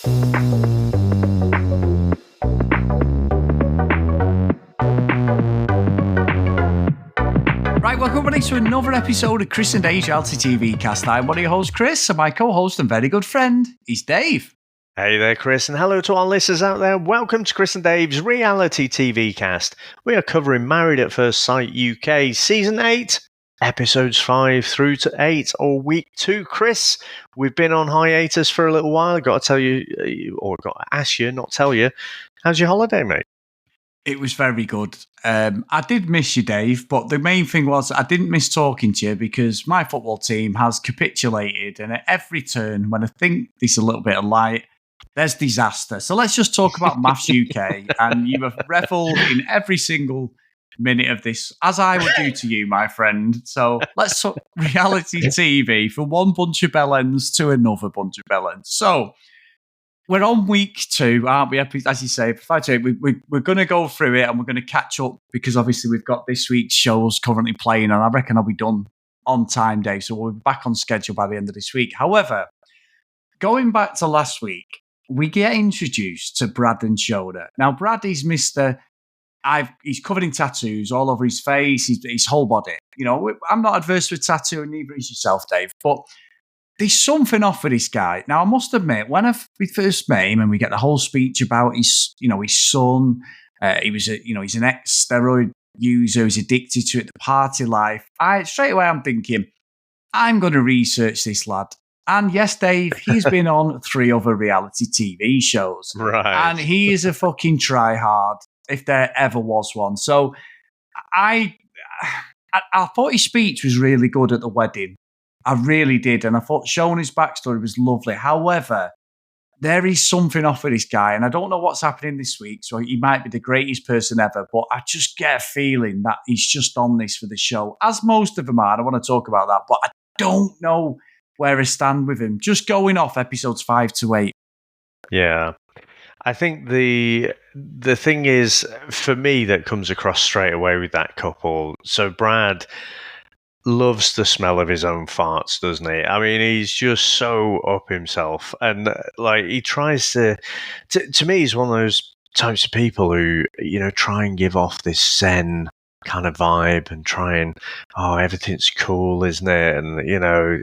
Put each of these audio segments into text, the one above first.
Right, welcome everybody to another episode of Chris and Dave's Reality TV Cast. I'm one of your hosts, Chris, and my co-host and very good friend is Dave. Hey there, Chris, and hello to our listeners out there. Welcome to Chris and Dave's Reality TV Cast. We are covering Married at First Sight UK Season 8, Episodes 5 through to 8, or Week 2. Chris, we've been on hiatus for a little while. I've got to tell you, or got to ask you, not tell you, how's your holiday, mate? It was very good. I did miss you, Dave, but the main thing was I didn't miss talking to you because my football team has capitulated, and at every turn, when I think there's a little bit of light, there's disaster. So let's just talk about MAFS UK, and you have reveled in every single minute of this, as I would do to you, my friend. So let's talk reality TV from one bunch of bellends to another bunch of bellends. So we're on week 2, aren't we? As you say, we're going to go through it and we're going to catch up because obviously we've got this week's shows currently playing, and I reckon I'll be done on time, Dave. So we'll be back on schedule by the end of this week. However, going back to last week, we get introduced to Brad and Shona. Now, Brad is he's covered in tattoos all over his face, his whole body. You know, I'm not adverse to a tattoo, and neither is yourself, Dave, but there's something off with this guy. Now, I must admit, when we first met him and we get the whole speech about his son, he's an ex-steroid user, he's addicted to it, the party life. Straight away, I'm thinking, I'm going to research this lad. And yes, Dave, he's been on 3 other reality TV shows. Right. And he is a fucking try-hard, if there ever was one. So I thought his speech was really good at the wedding. I really did. And I thought Shona's backstory was lovely. However, there is something off with this guy. And I don't know what's happening this week. So he might be the greatest person ever. But I just get a feeling that he's just on this for the show. As most of them are. I don't want to talk about that. But I don't know where I stand with him. Just going off episodes 5 to 8. Yeah. I think the thing is, for me, that comes across straight away with that couple. So Brad loves the smell of his own farts, doesn't he? I mean, he's just so up himself. And like, he tries to me, he's one of those types of people who, you know, try and give off this zen kind of vibe and try and, everything's cool, isn't it? And, you know,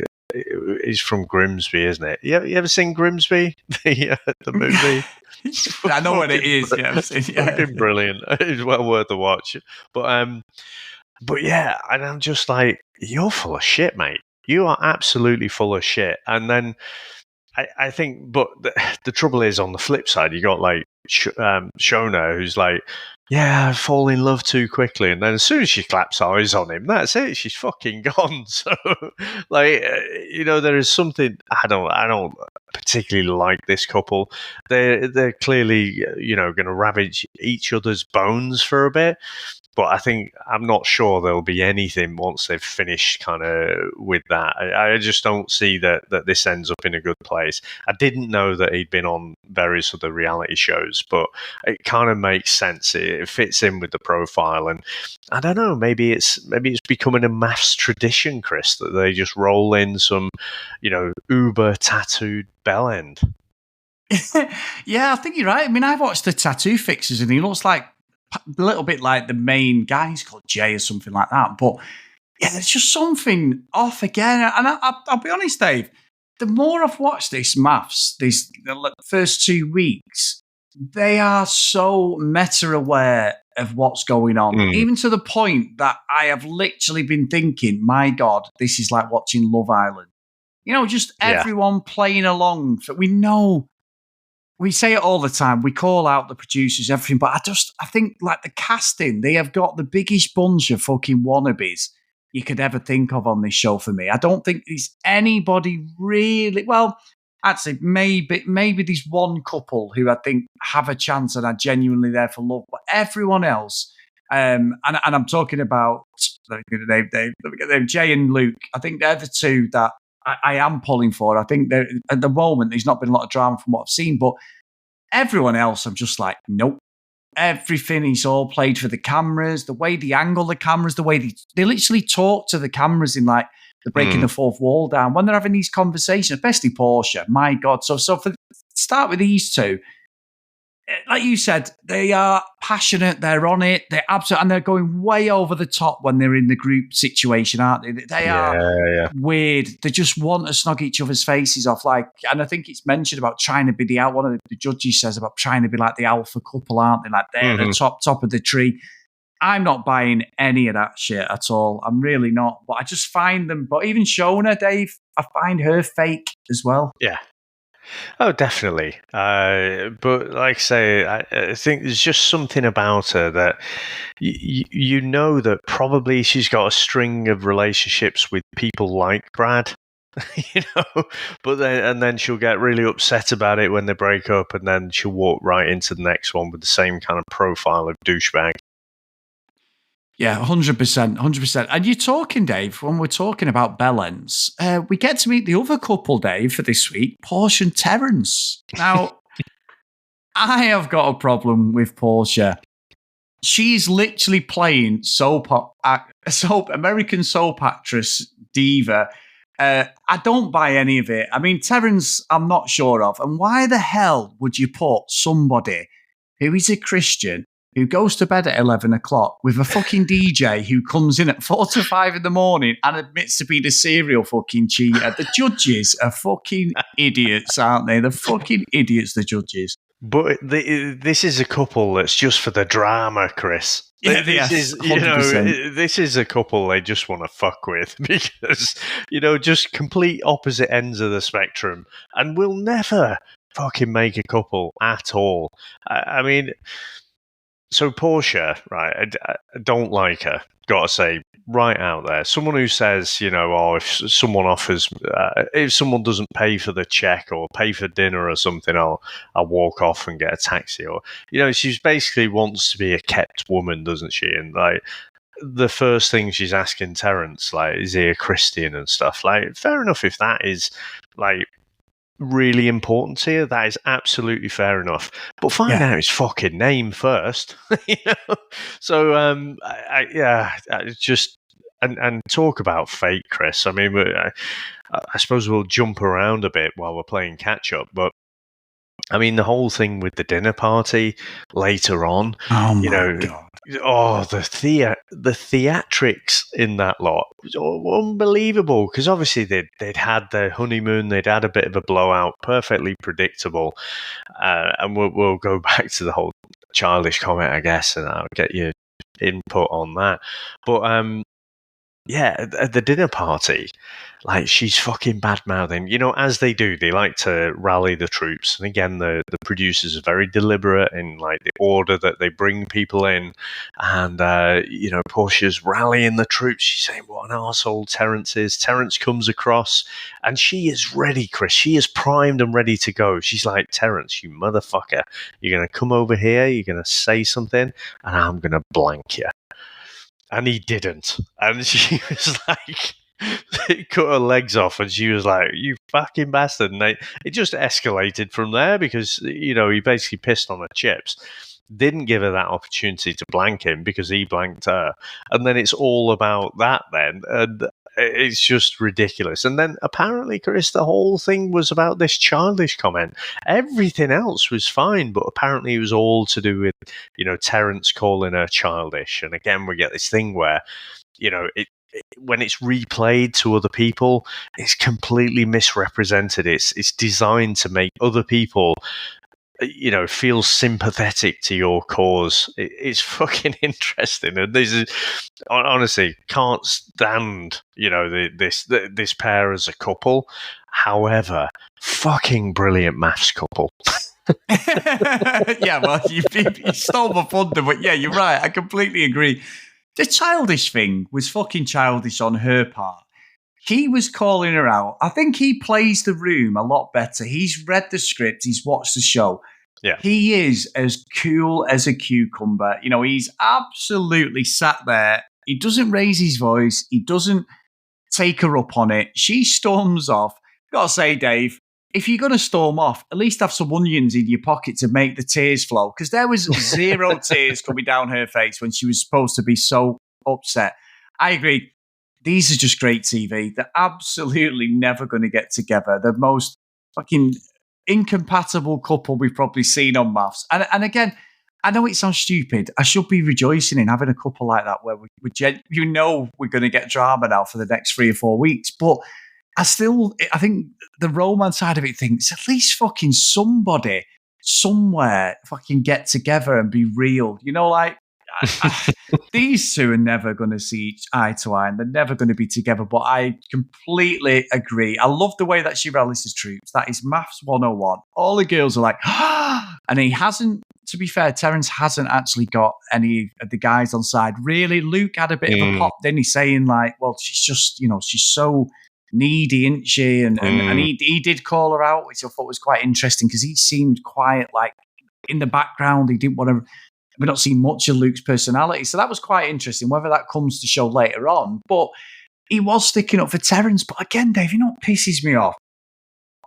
he's from Grimsby, isn't it? You ever seen Grimsby, the movie? I know what it is. Yeah, I've seen, yeah. Fucking brilliant. It's well worth a watch. But yeah, and I'm just like, you're full of shit, mate. You are absolutely full of shit. And then I think, but the trouble is, on the flip side, you got like Shona, who's like, yeah, I fall in love too quickly. And then as soon as she claps eyes on him, that's it. She's fucking gone. So, like, you know, there is something, I don't particularly like this couple. They're clearly, you know, going to ravage each other's bones for a bit. But I'm not sure there'll be anything once they've finished kind of with that. I just don't see that this ends up in a good place. I didn't know that he'd been on various other reality shows, but it kind of makes sense. It fits in with the profile. And I don't know, maybe it's becoming a MAFS tradition, Chris, that they just roll in some, you know, uber tattooed bellend. Yeah, I think you're right. I mean, I've watched the Tattoo Fixers and he looks like a little bit like the main guy. He's called Jay or something like that. But yeah, there's just something off again. And I'll be honest, Dave, the more I've watched this MAFS, the first 2 weeks, they are so meta-aware of what's going on, even to the point that I have literally been thinking, my God, this is like watching Love Island. You know, just everyone playing along. We know. We say it all the time. We call out the producers, everything, but I think like the casting, they have got the biggest bunch of fucking wannabes you could ever think of on this show for me. I don't think there's anybody really, well, actually, maybe there's one couple who I think have a chance and are genuinely there for love, but everyone else, and I'm talking about, let me get the name, Jay and Luke. I think they're the two that I am pulling for. I think at the moment, there's not been a lot of drama from what I've seen, but everyone else, I'm just like, nope. Everything is all played for the cameras, the way they angle the cameras, the way they literally talk to the cameras in like they're breaking the fourth wall down when they're having these conversations, especially Portia. My God. So start with these two. Like you said, they are passionate. They're on it. They're absolutely, and they're going way over the top when they're in the group situation, aren't they? They are weird. They just want to snog each other's faces off. And I think it's mentioned about trying to be one of the judges says about trying to be like the alpha couple, aren't they? Like they're the top of the tree. I'm not buying any of that shit at all. I'm really not. But I just find them. But even Shona, Dave, I find her fake as well. Yeah. Oh, definitely. But like I say, I think there's just something about her that you know that probably she's got a string of relationships with people like Brad. But then she'll get really upset about it when they break up, and then she'll walk right into the next one with the same kind of profile of douchebag. Yeah, 100%, 100%. And you're talking, Dave, when we're talking about bellends, we get to meet the other couple, Dave, for this week, Portia and Terence. Now, I have got a problem with Portia. She's literally playing American soap actress diva. I don't buy any of it. I mean, Terence, I'm not sure of. And why the hell would you put somebody who is a Christian who goes to bed at 11 o'clock with a fucking DJ who comes in at 4 to 5 in the morning and admits to be the serial fucking cheater? The judges are fucking idiots, aren't they? They're fucking idiots, the judges. But this is a couple that's just for the drama, Chris. Yeah, this is a couple they just want to fuck with because, just complete opposite ends of the spectrum and will never fucking make a couple at all. I mean... So Portia, right, I don't like her, gotta say, right out there. Someone who says, if someone offers, if someone doesn't pay for the check or pay for dinner or something, I'll walk off and get a taxi. Or, she basically wants to be a kept woman, doesn't she? And, the first thing she's asking Terence, is he a Christian and stuff? Fair enough if that is, really important to you, that is absolutely fair enough. But find out his fucking name first. So I just and talk about fate, Chris. I mean, I suppose we'll jump around a bit while we're playing catch up, but I mean, the whole thing with the dinner party later on, oh my God. Oh, the theatrics in that lot was unbelievable because obviously they'd had their honeymoon, they'd had a bit of a blowout, perfectly predictable, and we'll go back to the whole childish comment, I guess, and I'll get your input on that. But at the dinner party, she's fucking bad-mouthing. As they do, they like to rally the troops. And again, the producers are very deliberate in, the order that they bring people in. And, Portia's rallying the troops. She's saying what an arsehole Terence is. Terence comes across, and she is ready, Chris. She is primed and ready to go. She's like, Terence, you motherfucker. You're going to come over here, you're going to say something, and I'm going to blank you. And he didn't. And she was like, it cut her legs off. And she was like, you fucking bastard. And it just escalated from there because, he basically pissed on her chips. Didn't give her that opportunity to blank him because he blanked her. And then it's all about that then. And it's just ridiculous. And then apparently, Chris, the whole thing was about this childish comment. Everything else was fine, but apparently it was all to do with, Terence calling her childish. And again, we get this thing where, when it's replayed to other people, it's completely misrepresented. It's designed to make other people feel sympathetic to your cause. It's fucking interesting, and this is honestly can't stand this pair as a couple. However, fucking brilliant MAFS couple. Yeah, well, you stole my thunder, but yeah, you're right. I completely agree. The childish thing was fucking childish on her part. He was calling her out. I think he plays the room a lot better. He's read the script. He's watched the show. Yeah. He is as cool as a cucumber. He's absolutely sat there. He doesn't raise his voice. He doesn't take her up on it. She storms off. Got to say, Dave, if you're going to storm off, at least have some onions in your pocket to make the tears flow. Because there was zero tears coming down her face when she was supposed to be so upset. I agree. These are just great TV. They're absolutely never going to get together. The most fucking incompatible couple we've probably seen on MAFS. And again, I know it sounds stupid. I should be rejoicing in having a couple like that where we're going to get drama now for the next 3 or 4 weeks. But I think the romance side of it thinks at least fucking somebody somewhere fucking get together and be real. You know, like these two are never going to see eye to eye and they're never going to be together. But I completely agree. I love the way that she rallies his troops. That is MAFS 101. All the girls are like, and he hasn't, to be fair, Terence hasn't actually got any of the guys on side. Really, Luke had a bit of a pop, then he's saying like, well, she's just, she's so needy, isn't she? And he did call her out, which I thought was quite interesting because he seemed quiet, like in the background. He didn't want to. We're not seeing much of Luke's personality, so that was quite interesting. Whether that comes to show later on, but he was sticking up for Terence. But again, Dave, you know what pisses me off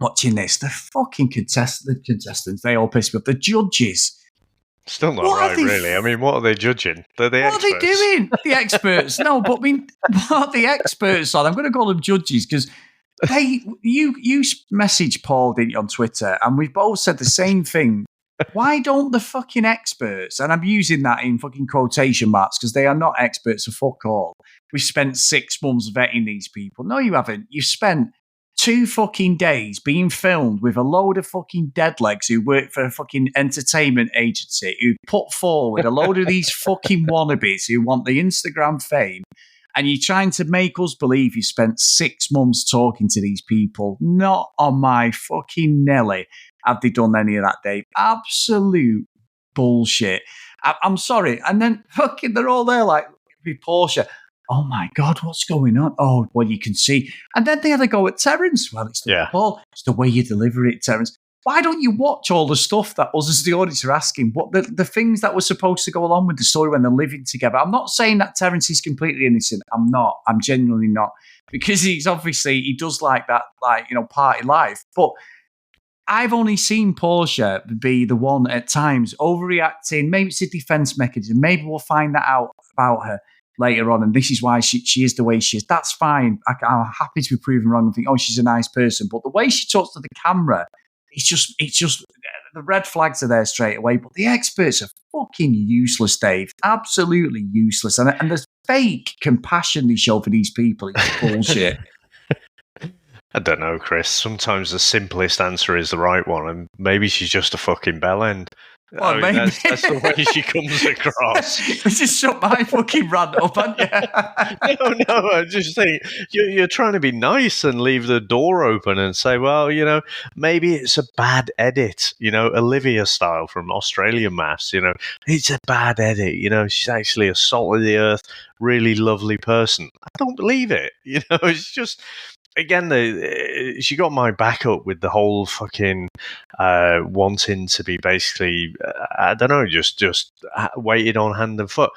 watching this? The fucking contestants, they all piss me off. The judges. Still not right, really. I mean, what are they judging? They're the experts. What are they doing? The experts. No, but I mean, what are the experts on? I'm going to call them judges because you messaged Paul, didn't you, on Twitter, and we both said the same thing. Why don't the fucking experts, and I'm using that in fucking quotation marks because they are not experts of fuck all. We've spent 6 months vetting these people. No, you haven't. You've spent 2 fucking days being filmed with a load of fucking deadlegs who work for a fucking entertainment agency who put forward a load of these fucking wannabes who want the Instagram fame. And you're trying to make us believe you spent 6 months talking to these people. Not on my fucking Nelly have they done any of that, Dave. Absolute bullshit. I'm sorry. And then fucking they're all there like, Portia. Oh my God, what's going on? Oh, well, you can see. And then they had a go at Terence. Well, it's Paul. It's the way you deliver it, Terence. Why don't you watch all the stuff that us as the audience are asking? What the things that were supposed to go along with the story when they're living together? I'm not saying that Terence is completely innocent. I'm not. I'm genuinely not. Because he does like that, party life. But I've only seen Portia be the one at times overreacting. Maybe it's a defense mechanism. Maybe we'll find that out about her later on, and this is why she is the way she is. That's fine. I'm happy to be proven wrong and think, oh, she's a nice person. But the way she talks to the camera, it's just the red flags are there straight away. But the experts are fucking useless, Dave. Absolutely useless. And the fake compassion they show for these people is bullshit. I don't know, Chris. Sometimes the simplest answer is the right one, and maybe she's just a fucking bellend. Well, maybe. That's the way she comes across. This is shut my fucking rant up, haven't you? No, I just think you're trying to be nice and leave the door open and say, well, maybe it's a bad edit, Olivia style from Australian MAFS, it's a bad edit, she's actually a salt of the earth, really lovely person. I don't believe it, it's just... Again, she got my back up with the whole fucking wanting to be basically, I don't know, just waited on hand and foot.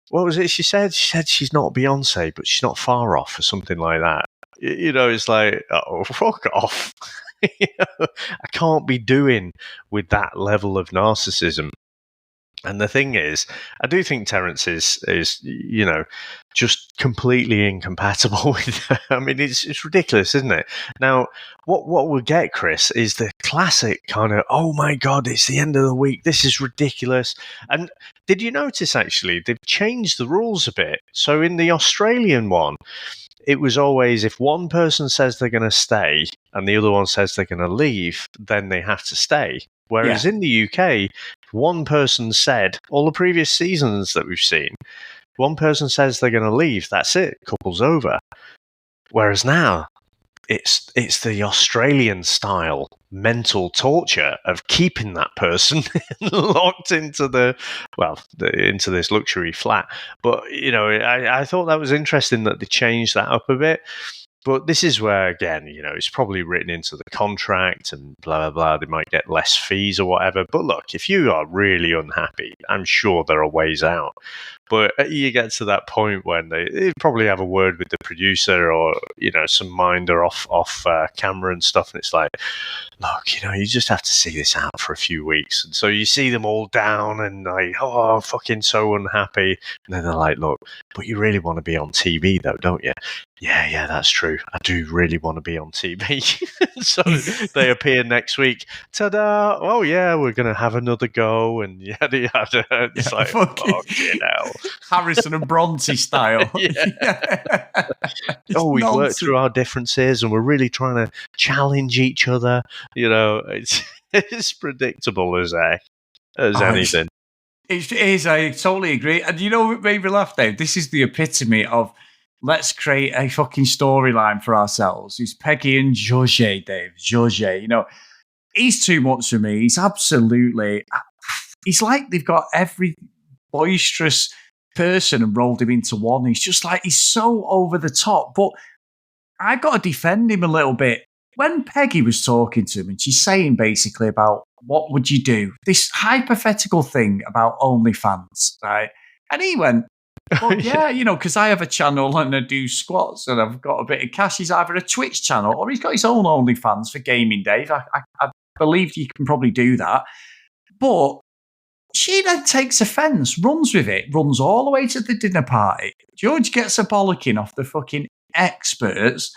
What was it she said? She said she's not Beyonce, but she's not far off or something like that. It's like, oh, fuck off. I can't be doing with that level of narcissism. And the thing is, I do think Terence is just completely incompatible with her. I mean, it's ridiculous, isn't it? Now, what we'll get, Chris, is the classic kind of, oh my God, it's the end of the week. This is ridiculous. And did you notice, actually, they've changed the rules a bit. So in the Australian one, it was always if one person says they're going to stay and the other one says they're going to leave, then they have to stay. Whereas in the UK, one person said, all the previous seasons that we've seen, one person says they're going to leave, that's it, couple's over. Whereas now, it's the Australian style mental torture of keeping that person locked into into this luxury flat. But, I thought that was interesting that they changed that up a bit. But this is where, again, it's probably written into the contract and blah, blah, blah. They might get less fees or whatever. But look, if you are really unhappy, I'm sure there are ways out. But you get to that point when they probably have a word with the producer or, some minder off camera and stuff. And it's like, look, you just have to see this out for a few weeks. And so you see them all down and like, oh, I'm fucking so unhappy. And then they're like, look, but you really want to be on TV though, don't you? Yeah, that's true. I do really want to be on TV. So they appear next week. Ta-da! Oh yeah, we're going to have another go and yada yada. It's like, fucking hell. Harrison and Bronte style. We've worked through our differences and we're really trying to challenge each other. It's predictable as anything. It is. I totally agree. And what made me laugh, Dave? This is the epitome of let's create a fucking storyline for ourselves. It's Peggy and George, Dave. George, he's too much for me. He's like they've got every boisterous person and rolled him into one. He's just like, he's so over the top. But I got to defend him a little bit. When Peggy was talking to him and she's saying basically about what would you do? This hypothetical thing about OnlyFans, right? And he went, well, yeah, because I have a channel and I do squats and I've got a bit of cash. He's either a Twitch channel or he's got his own OnlyFans for gaming, Dave. I believe you can probably do that. But she then takes offence, runs with it, runs all the way to the dinner party. George gets a bollocking off the fucking experts.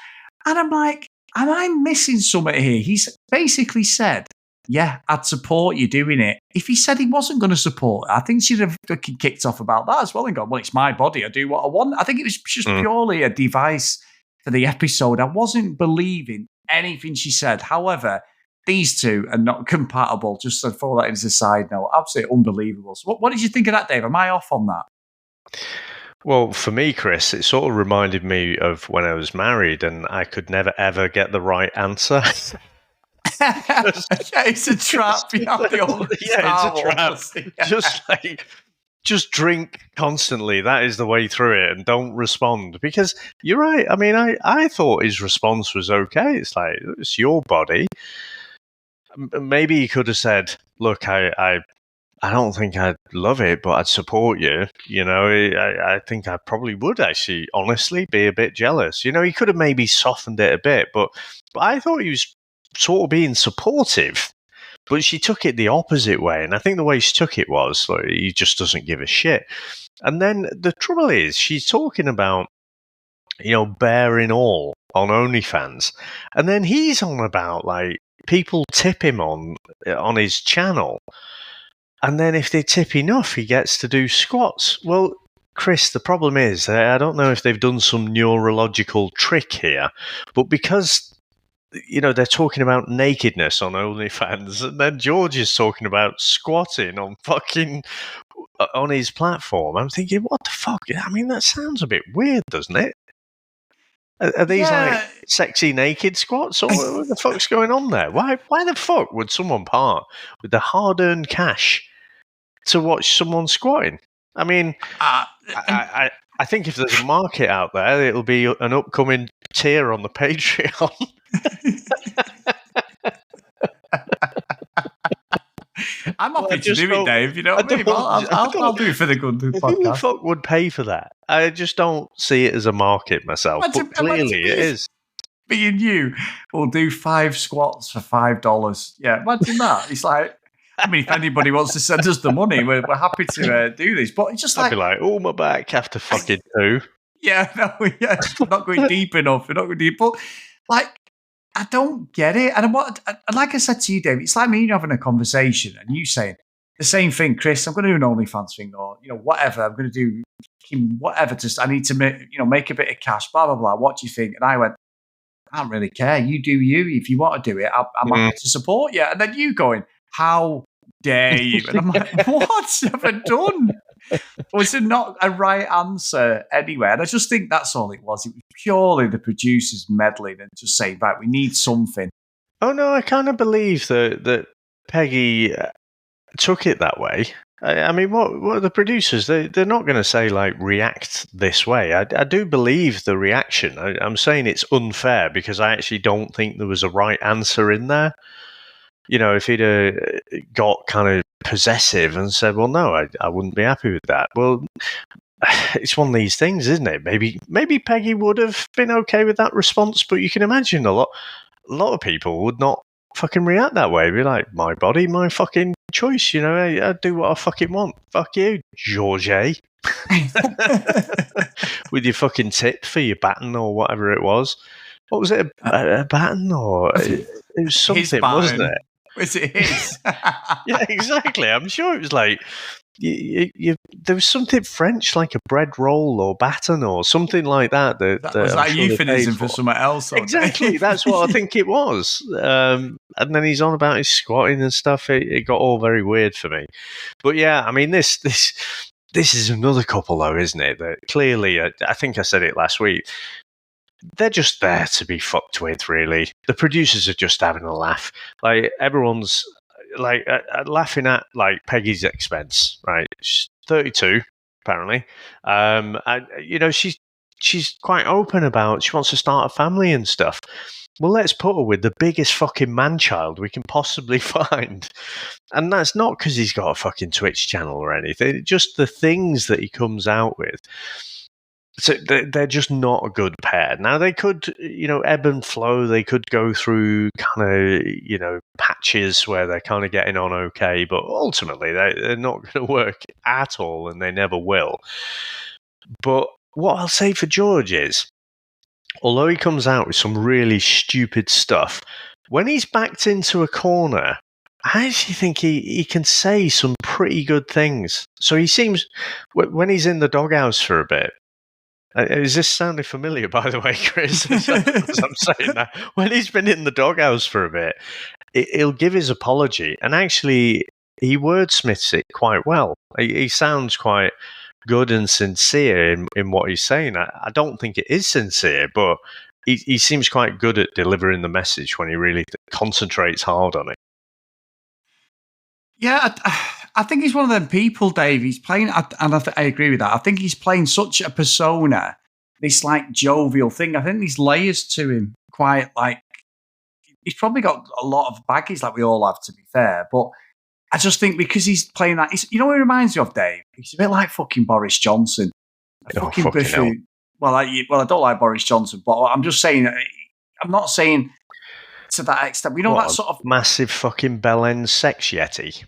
And I'm like, am I missing something here? He's basically said, yeah, I'd support you doing it. If he said he wasn't going to support it, I think she'd have fucking kicked off about that as well and gone, well, it's my body. I do what I want. I think it was just purely a device for the episode. I wasn't believing anything she said. However, these two are not compatible. Just to throw that in as a side note. Absolutely unbelievable. So what did you think of that, Dave? Am I off on that? Well, for me, Chris, it sort of reminded me of when I was married and I could never, ever get the right answer. It's a trap. It's a trap. Just drink constantly. That is the way through it, and don't respond. Because you're right. I mean, I thought his response was okay. It's like, it's your body. Maybe he could have said, look, I don't think I'd love it, but I'd support you. I think I probably would actually, honestly, be a bit jealous. He could have maybe softened it a bit, but I thought he was sort of being supportive. But she took it the opposite way, and I think the way she took it was, like, he just doesn't give a shit. And then the trouble is, she's talking about, bearing all on OnlyFans, and then he's on about, like, people tip him on his channel. And then if they tip enough, he gets to do squats. Well, Chris, the problem is, I don't know if they've done some neurological trick here, but because, they're talking about nakedness on OnlyFans, and then George is talking about squatting on his platform, I'm thinking, what the fuck? I mean, that sounds a bit weird, doesn't it? Are these like sexy naked squats, or what the fuck's going on there? Why the fuck would someone part with the hard-earned cash to watch someone squatting? I mean, I think if there's a market out there, it'll be an upcoming tier on the Patreon. I'm happy to do it, Dave. You know what I mean? I'll do it for the good podcast. Who the fuck would pay for that? I just don't see it as a market myself. But clearly it is. Me and you will do 5 squats for $5. Yeah, imagine that. It's like, I mean, if anybody wants to send us the money, we're happy to do this. But it's just like, I'd be like, oh, my back after fucking 2. Yeah, we're not going deep enough. We're not going deep. But like, I don't get it. And like I said to you, Dave, it's like me and you having a conversation and you saying the same thing, Chris. I'm going to do an OnlyFans thing, or whatever. I'm going to do whatever. I need to make a bit of cash. Blah blah blah. What do you think? And I went, I don't really care. You do you. If you want to do it, I'm happy to support you. And then you going, how dare you? And I'm like, what have I done? Was it not a right answer anyway? And I just think that's all it was. It was purely the producers meddling and just saying, right, we need something. Oh, no, I kind of believe that Peggy took it that way. I mean, what are the producers? They're not going to say, like, react this way. I do believe the reaction. I'm saying it's unfair because I actually don't think there was a right answer in there. if he'd got kind of possessive and said, well, no, I wouldn't be happy with that. Well, it's one of these things, isn't it? Maybe Peggy would have been okay with that response, but you can imagine a lot of people would not fucking react that way. Be like, my body, my fucking choice. I do what I fucking want. Fuck you, George A. With your fucking tip for your baton or whatever it was. What was it? A baton or it was something, wasn't it? Was it his? Yeah, exactly. I'm sure it was like there was something French, like a bread roll or baton or something like that. That was like a euphemism for something else. Exactly, that's what I think it was. And then he's on about his squatting and stuff. It got all very weird for me. But yeah, I mean, this is another couple, though, isn't it? That clearly, I think I said it last week. They're just there to be fucked with, really. The producers are just having a laugh. Like, everyone's like laughing at like Peggy's expense, right? She's 32, apparently. And, she's quite open about she wants to start a family and stuff. Well, let's put her with the biggest fucking man-child we can possibly find. And that's not because he's got a fucking Twitch channel or anything. Just the things that he comes out with. So they're just not a good pair. Now, they could, ebb and flow. They could go through kind of, patches where they're kind of getting on okay. But ultimately, they're not going to work at all, and they never will. But what I'll say for George is, although he comes out with some really stupid stuff, when he's backed into a corner, I actually think he can say some pretty good things. So he seems, when he's in the doghouse for a bit, is this sounding familiar, by the way, Chris? As I'm saying that, when he's been in the doghouse for a bit, he'll give his apology, and actually he wordsmiths it quite well. He sounds quite good and sincere in what he's saying. I don't think it is sincere, but he seems quite good at delivering the message when he really concentrates hard on it. Yeah, I think he's one of them people, Dave. He's playing, and I agree with that. I think he's playing such a persona, this like jovial thing. I think there's layers to him, quite like, he's probably got a lot of baggage like we all have, to be fair. But I just think because he's playing that, what he reminds me of, Dave? He's a bit like fucking Boris Johnson. Fucking buffoon. Well, I don't like Boris Johnson, but I'm just saying, I'm not saying to that extent. We know that sort of massive fucking bell end sex yeti.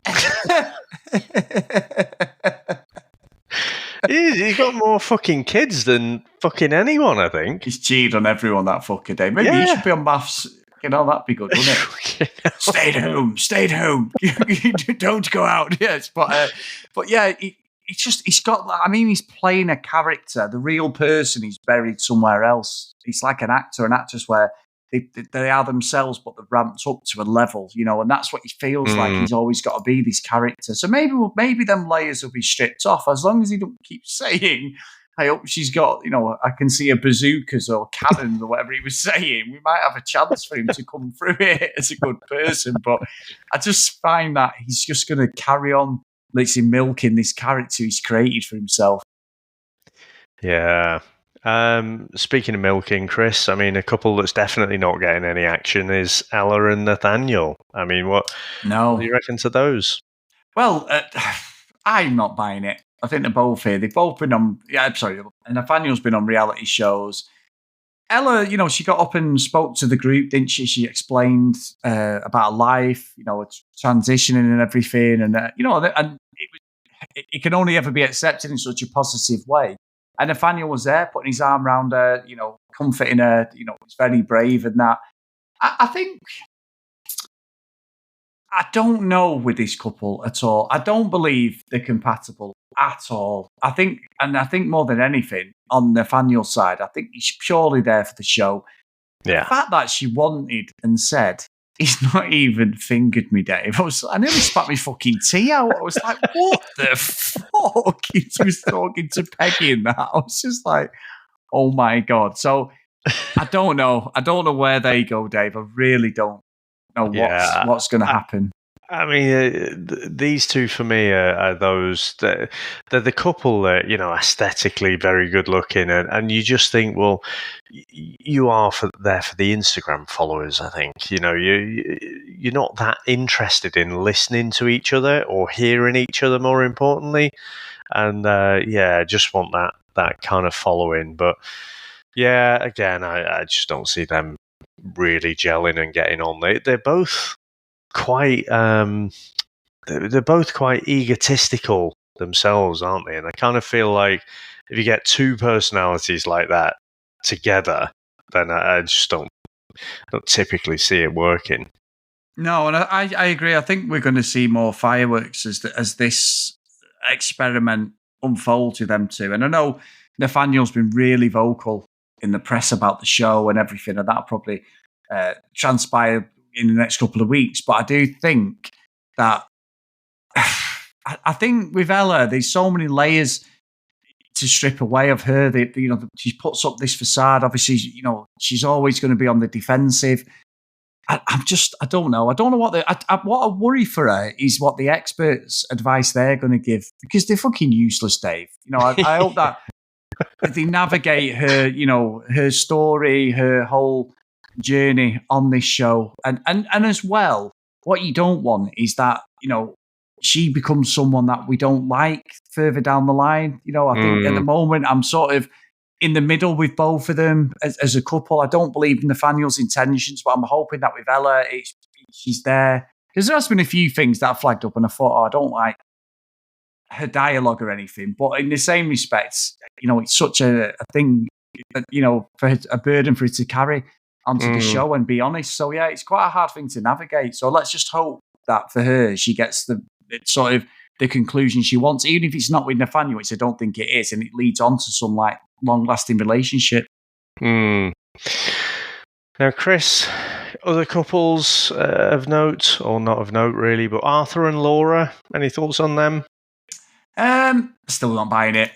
He's got more fucking kids than fucking anyone, I think. He's cheated on everyone, that fucker, Dave. Maybe he should be on MAFS. That'd be good, wouldn't it? Stay at home. Don't go out. Yes, but yeah, he's got. I mean, he's playing a character. The real person is buried somewhere else. He's like an actor, an actress where they are themselves, but they're ramped up to a level, and that's what he feels like. He's always got to be this character. So maybe them layers will be stripped off as long as he don't keep saying, I hope she's got, I can see a bazookas or cannons or whatever he was saying. We might have a chance for him to come through it as a good person. But I just find that he's just going to carry on, literally milking this character he's created for himself. Yeah. Speaking of milking, Chris, I mean, a couple that's definitely not getting any action is Ella and Nathaniel. I mean, what do you reckon to those? Well, I'm not buying it. I think they're both here. They've both been on, Nathaniel's been on reality shows. Ella, she got up and spoke to the group, didn't she? She explained about life, transitioning and everything. And, and it can only ever be accepted in such a positive way. And Nathaniel was there, putting his arm around her, comforting her, was very brave and that. I think, I don't know with this couple at all. I don't believe they're compatible at all. I think more than anything, on Nathaniel's side, I think he's purely there for the show. Yeah. The fact that she wanted and said, he's not even fingered me, Dave. I nearly spat my fucking tea out. I was like, what the fuck? He was talking to Peggy in that. I was just like, oh my God. So I don't know. I don't know where they go, Dave. I really don't know what's going to happen. I mean, these two for me are those that they're the couple that, you know, aesthetically very good looking, and you just think, well, you are there for the Instagram followers. I think, you know, you're not that interested in listening to each other or hearing each other. More importantly, and yeah, just want that kind of following. But yeah, again, I just don't see them really gelling and getting on. They're both quite they're both quite egotistical themselves, aren't they? And I kind of feel like if you get two personalities like that together, then I just don't typically see it working. No, and I agree. I think we're going to see more fireworks as this experiment unfolds with them two. And I know Nathaniel's been really vocal in the press about the show and everything, and that'll probably transpire in the next couple of weeks. But I do think that I think with Ella, there's so many layers to strip away of her. She puts up this facade. Obviously, she's always going to be on the defensive. I don't know. I don't know what what I worry for her is what the experts' advice they're going to give, because they're fucking useless, Dave. I hope that they navigate her, her story, her whole journey on this show, and as well, what you don't want is that she becomes someone that we don't like further down the line. I think at the moment I'm sort of in the middle with both of them as a couple. I don't believe in Nathaniel's intentions, but I'm hoping that with Ella, she's there. Because there has been a few things that I flagged up and I thought, I don't like her dialogue or anything. But in the same respects, it's such a thing, for a burden for her to carry onto the show and be honest. So, yeah, it's quite a hard thing to navigate. So let's just hope that for her, she gets the conclusion she wants, even if it's not with Nathaniel, which I don't think it is, and it leads on to some long-lasting relationship. Now, Chris, other couples of note, or not of note really, but Arthur and Laura, any thoughts on them? Still not buying it.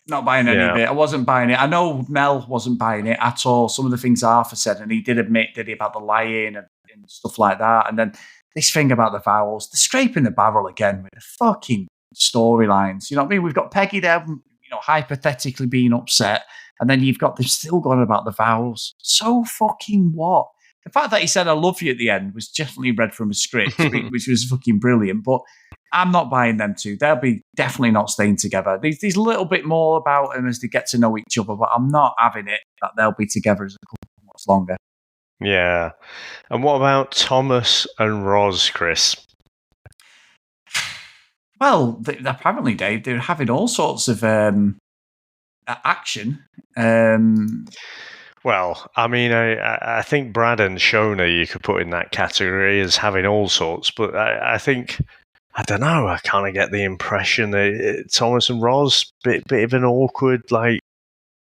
Not buying any of it. I wasn't buying it. I know Mel wasn't buying it at all. Some of the things Arthur said, and he did admit, did he, about the lying and stuff like that. And then this thing about the vowels, they're scraping the barrel again with the fucking storylines. You know what I mean? We've got Peggy there, hypothetically being upset, and then you've got them still going about the vowels. So fucking what? The fact that he said "I love you" at the end was definitely read from a script, which was fucking brilliant. But I'm not buying them two. They'll be definitely not staying together. There's a little bit more about them as they get to know each other, but I'm not having it that they'll be together as a couple much longer. Yeah. And what about Thomas and Roz, Chris? Well, apparently, Dave, they're having all sorts of action. Well, I mean, I think Brad and Shona you could put in that category as having all sorts, but I think, I don't know, I kind of get the impression that Thomas and Roz, bit of an awkward,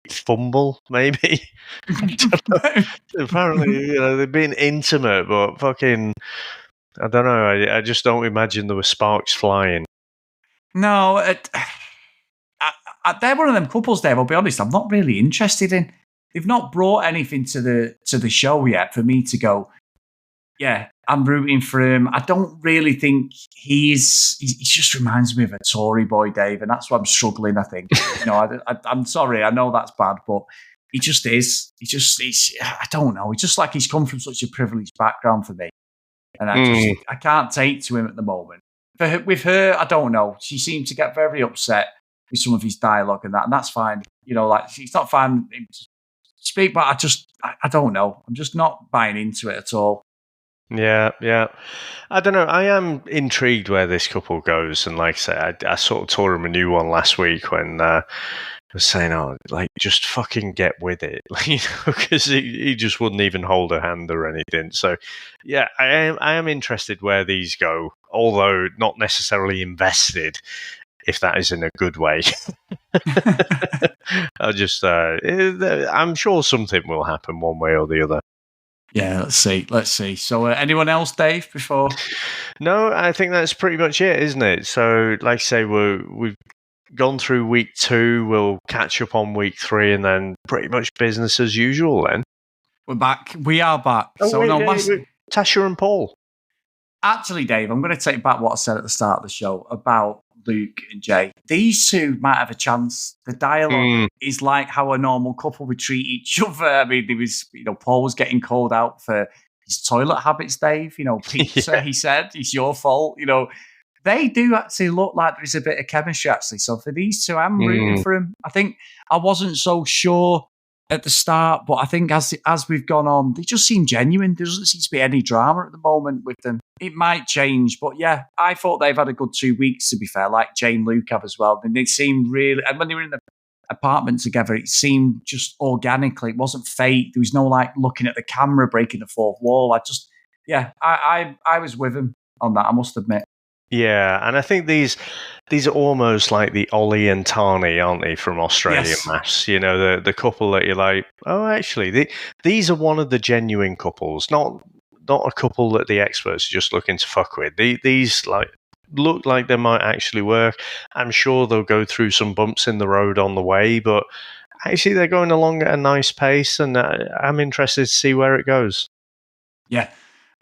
fumble, maybe. Apparently, they've been intimate, but fucking, I don't know. I just don't imagine there were sparks flying. No, they're one of them couples, Dave. I'll be honest, I'm not really interested in. They've not brought anything to the show yet for me to go, yeah, I'm rooting for him. I don't really think he just reminds me of a Tory boy, Dave, and that's why I'm struggling, I think. I'm sorry, I know that's bad, but he just is. I don't know. It's just like he's come from such a privileged background for me. And I can't take to him at the moment. With her, I don't know. She seemed to get very upset with some of his dialogue and that's fine. It's not fine to speak, but I don't know. I'm just not buying into it at all. Yeah. I don't know. I am intrigued where this couple goes. And like I say, I sort of taught him a new one last week when I was saying, just fucking get with it. Because he just wouldn't even hold her hand or anything. So, yeah, I am interested where these go, although not necessarily invested, if that is in a good way. I'm sure something will happen one way or the other. Yeah, let's see. So anyone else, Dave, before? No, I think that's pretty much it, isn't it? So, like I say, we've gone through week 2. We'll catch up on week 3, and then pretty much business as usual then. We're back. We are back. Tasha and Paul. Actually, Dave, I'm going to take back what I said at the start of the show about Luke and Jay. These two might have a chance. The dialogue is like how a normal couple would treat each other. I mean, there was, Paul was getting called out for his toilet habits, Dave. Pizza, he said, it's your fault. They do actually look like there's a bit of chemistry, actually. So for these two, I'm rooting for them. I think I wasn't so sure at the start, but I think as we've gone on, they just seem genuine. There doesn't seem to be any drama at the moment with them. It might change, but yeah, I thought they've had a good 2 weeks, to be fair, like Jay and Luke have as well. And they seem really, and when they were in the apartment together, it seemed just organically. It wasn't fake. There was no looking at the camera, breaking the fourth wall. I was with him on that, I must admit. Yeah, and I think these are almost like the Ollie and Tani, aren't they, from Australian MAFS? The couple that you're like, oh, actually, these are one of the genuine couples, not a couple that the experts are just looking to fuck with. These look like they might actually work. I'm sure they'll go through some bumps in the road on the way, but actually they're going along at a nice pace, and I'm interested to see where it goes. Yeah.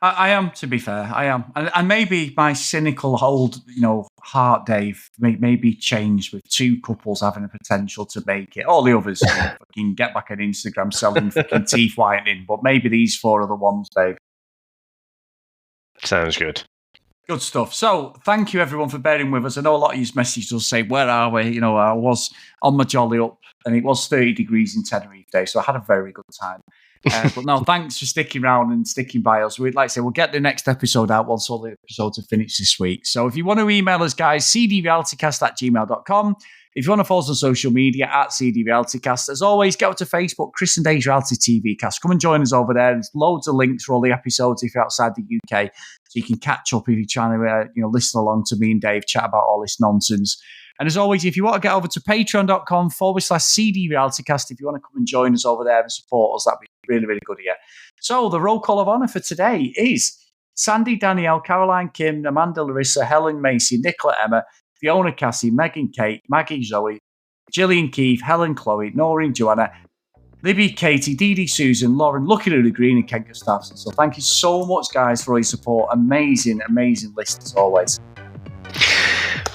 I am, to be fair. I am. And maybe my cynical old, heart, Dave, maybe changed with two couples having a potential to make it. All the others fucking get back on Instagram selling fucking teeth whitening. But maybe these four are the ones, Dave. Sounds good. Good stuff. So thank you, everyone, for bearing with us. I know a lot of you messages will say, where are we? I was on my jolly up, and it was 30 degrees in Tenerife Day, so I had a very good time. But no, thanks for sticking around and sticking by us. We'd like to say we'll get the next episode out once all the episodes are finished this week. So if you want to email us, guys, cdrealitycast@gmail.com. If you want to follow us on social media @cdrealitycast, as always, get up to Facebook, Chris and Dave's Reality TV Cast. Come and join us over there. There's loads of links for all the episodes if you're outside the UK, so you can catch up if you're trying to listen along to me and Dave chat about all this nonsense. And as always, if you want to get over to patreon.com/CD Realitycast, if you want to come and join us over there and support us, that'd be really, really good of you. So the roll call of honour for today is Sandy, Danielle, Caroline, Kim, Amanda, Larissa, Helen, Macy, Nicola, Emma, Fiona, Cassie, Megan, Kate, Maggie, Zoe, Gillian, Keith, Helen, Chloe, Noreen, Joanna, Libby, Katie, Dee Dee, Susan, Lauren, Lucky Lulu Green, and Ken Gustafson. So thank you so much, guys, for all your support. Amazing, amazing list as always.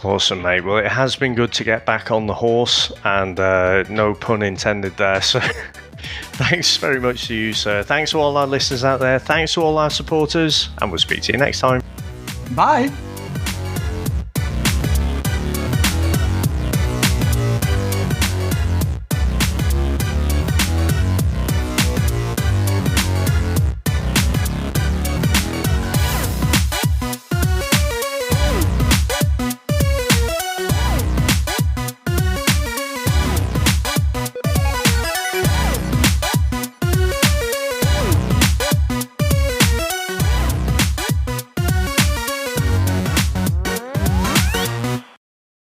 Awesome, mate. Well, it has been good to get back on the horse, and no pun intended there. So thanks very much to you, sir. Thanks to all our listeners out there. Thanks to all our supporters, and we'll speak to you next time. Bye.